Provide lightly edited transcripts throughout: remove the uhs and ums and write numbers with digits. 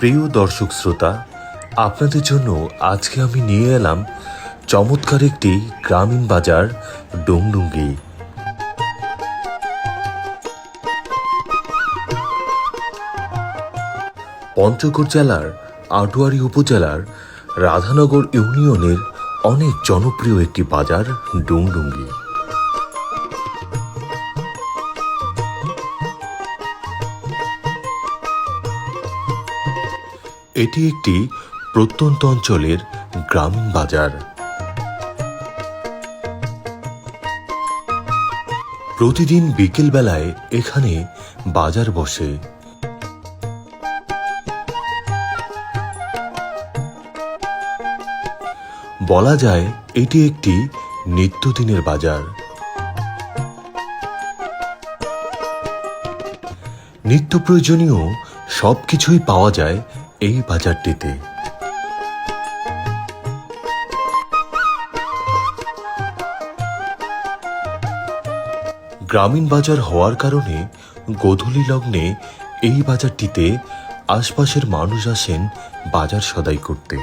প্রিয় দর্শক শ্রোতা, আপনাদের জন্য আজকে আমি নিয়ে এলাম চমৎকার একটি গ্রামীণ বাজার ডুংডুঙ্গি। পঞ্চগড় জেলার আটোয়ারী উপজেলার রাধানগর ইউনিয়নের অনেক জনপ্রিয় একটি বাজার ডুংডুঙ্গি। এটি একটি প্রত্যন্ত অঞ্চলের গ্রামীণ বাজার। প্রতিদিন বিকেল বেলায় এখানে বাজার বসে। বলা যায় এটি একটি নিত্যদিনের বাজার। নিত্য প্রয়োজনীয় সবকিছুই পাওয়া যায় এই বাজারটিতে। গ্রামীণ বাজার হওয়ার কারণে গোধূলি লগ্নে এই বাজারটিতে আশপাশের মানুষ আসেন বাজার সদাই করতে।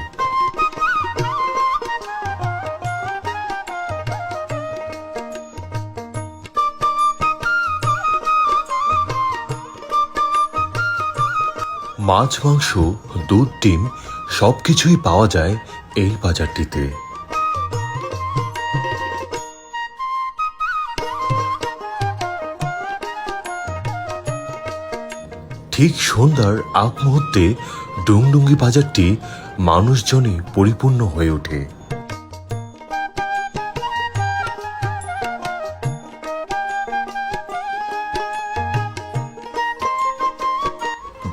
মাছ, মাংস, দুধ, ডিম সবকিছুই পাওয়া যায় এই বাজারটিতে। ঠিক সন্ধ্যার আগ মুহূর্তে ডুংডুঙ্গি বাজারটি মানুষজনে পরিপূর্ণ হয়ে ওঠে।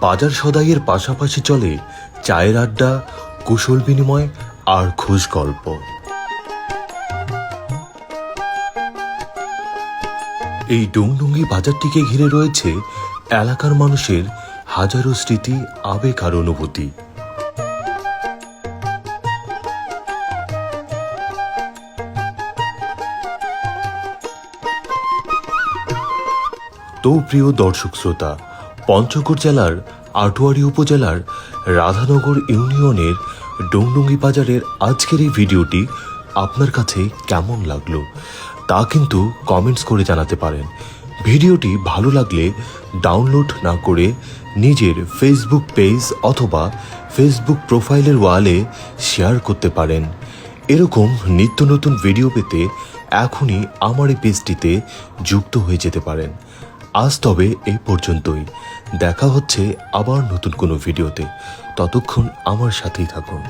বাজার সদাইয়ের পাশাপাশি চলে চায়ের আড্ডা, কুশল বিনিময় আর খুশ গল্প। এই ডুংডুঙ্গি বাজারটিকে ঘিরে রয়েছে এলাকার মানুষের হাজারো স্মৃতি, আবেগ আর অনুভূতি। তো প্রিয় দর্শক শ্রোতা, পঞ্চগড় জেলার আটোয়ারী উপজেলার রাধানগর ইউনিয়নের ডুংডুঙ্গি বাজারের আজকের এই ভিডিওটি আপনার কাছে কেমন লাগলো তা কিন্তু কমেন্টস করে জানাতে পারেন। ভিডিওটি ভালো লাগলে ডাউনলোড না করে নিজের ফেসবুক পেজ অথবা ফেসবুক প্রোফাইলের ওয়ালে শেয়ার করতে পারেন। এরকম নিত্য নতুন ভিডিও পেতে এখনই আমার এই পেজটিতে যুক্ত হয়ে যেতে পারেন। আজ তবে এই পর্যন্তই। দেখা হচ্ছে আবার নতুন কোনো ভিডিওতে। ততক্ষণ আমার সাথেই থাকুন।